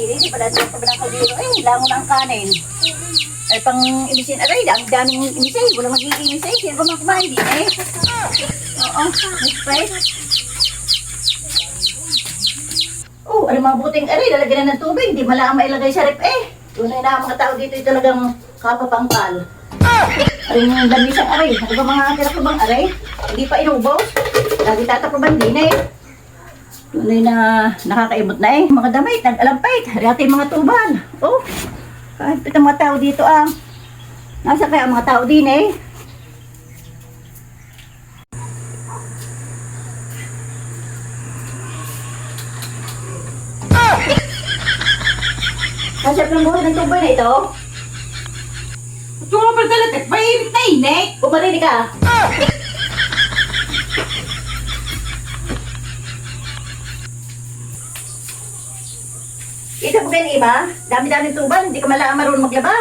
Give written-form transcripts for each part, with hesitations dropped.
Hindi pala ito pa ng kaldero. Langon ang kanin. Ay pang imisin. Aray, daming imisin. Walang mag-iimisay. Sino ba kumain din eh? Oo, next oh, ano mga buting aray, lalagyan na ng tubig. Hindi malang mailagay sa rep eh. Tunay na mga tao dito ay talagang kapapangkal. Aray yung lamisang aray. Ano ba mga tira ko bang aray? Hindi pa inubaw. Lagi tatapaban din eh. Tunay na nakakaimot na eh. Mga damit, nag-alampay. Rati mga tuban. Oh, kahit pitang mga tao dito ah. Nasa kaya mga tao din eh. Kasap ng buhay ng tuboy na ito. Ito nga pala talaga, mainit na init. Bumarinig ka. Ito po kayo iba, dami-dami tuban, hindi ka malang marunong maglaba.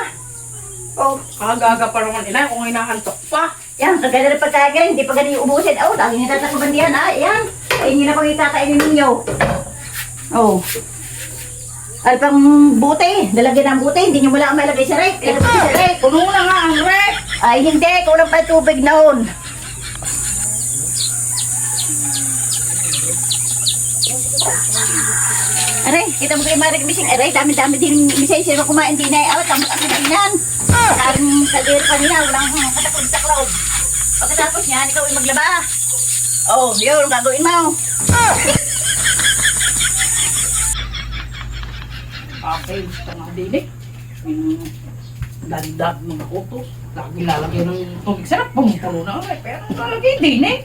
Oh, Kagaga pa naman nila kung hinahantok pa. yan, kaganda rin pagkagaling, hindi pa ganun yung ubusin. Oh, lagi nyo tatakuban diyan ha, yan. Ayun na pang itakainin ninyo. Oh. Ay pang buti, lalagyan ng buti, hindi nyo wala ang malagay sa rek. Ilagay sa rek. Puno na nga ang rek. Ay hindi, kulang pa tubig noon. Aray, kita mo kayo marik mising. Aray, dami-dami din misay. Sino kumain din ay awat, ang makakinan. Karing kaldero kanina, walang katakod-taklaw. Pagkatapos niyan, ikaw ay maglaba. Oh, yun, gagawin mo. Okay, gusto nga din eh. Dandag mga kutos. Lagi lalagyan ng tubig. Sarap pumupuno na nga eh. Pero lalagay din eh.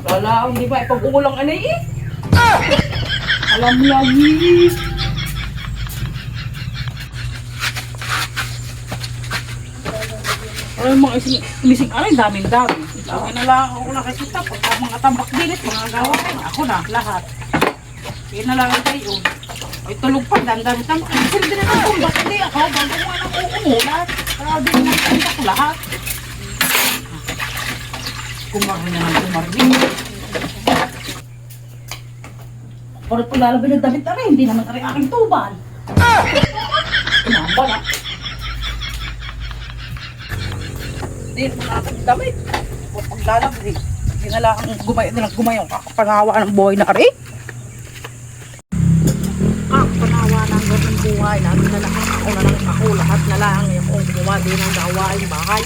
Wala, hindi ba ipag-uulang ano eh. Alam mo lagi. Ay, mga imising aray, daming-dami. Lagi na lang ako nakikita. Pagka mga tambak dilit, mga gawain. Ako na, lahat. Kaya na lang tayo. Ay, tulog pa, dami tambak. Sila din ang tambak. Hindi ako, bago mo anong uumulat. Kaya din ang tambak lahat. Kumarin na ng kumarin. Parang po lalabay ng damit aray, hindi naman aray aking tuban. Inamba na. Hindi naman aking damit. Pag lalabay, hindi na lang gumayong kakapangawa ng buhay na aray. Kakapangawa ng ganang buhay. Lagi na lang ako na lang ako. Lahat na lang yung kung gumawa din ang gawain bahay.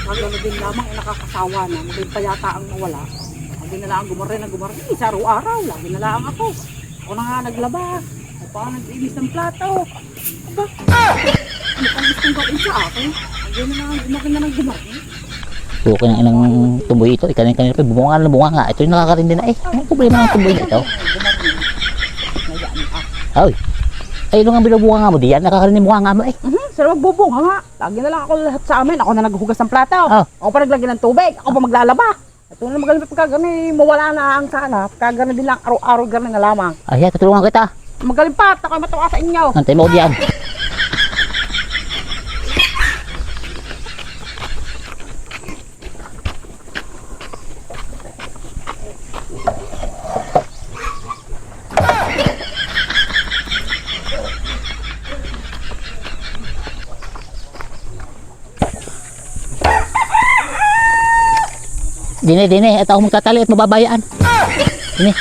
Ano din lamang ay nakakasawa na. Maging pa yata ang nawala. Lagi na lang gumarin. Sa araw-araw. Lagi na lang ako. Ako na nga naglaba. Ako pa nag-ilis ng plato. Aba? Ano pang gustong gawin sa akin? Lagi na lang gumarin na ng gumarin. Okay ng ilang tuboy ito. Kanina pa bumunga na bunga nga. Ito yung nakakarindi na eh. Anong problema ng tuboy na ito? Ay. Ay, ito nga binubunga nga mo diyan. Nakakarindi bunga nga mo eh. Sila magbubunga nga. Lagi na lang ako lahat sa amin. Ako na naghuhugas ng plato. Oh. Ako pa naglagay ng tubig. Ako pa maglalaba. Ito na magaling pagkagani. Mawala na ang sana. Pagkagani din lang araw-araw gano'n na lamang. Ay, tutulungan kita. Magaling pa. At ako'y matuwa sa inyo. Antay mo diyan. Dine, at ako magtatali at mababayaan. Dine.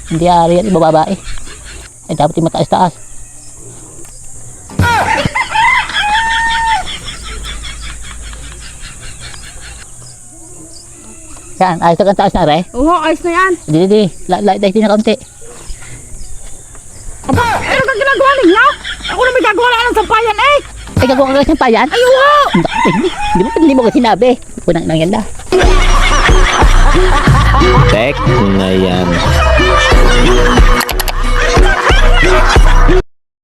Hindi ari at ibababae. Ay dapat yung mataas-taas. Yan, ayos na taas na re. Oo, ayos na yan. Dine. Dahil din na kaunti. Aba, ano ka ginagawa ninyo? Ako na may gagawa lang ng sampayan eh. Ay, gagawa ka ng sampayan? Ayoko! Hindi mo kasi sinabi. Punang nang yan na. Tek na yan.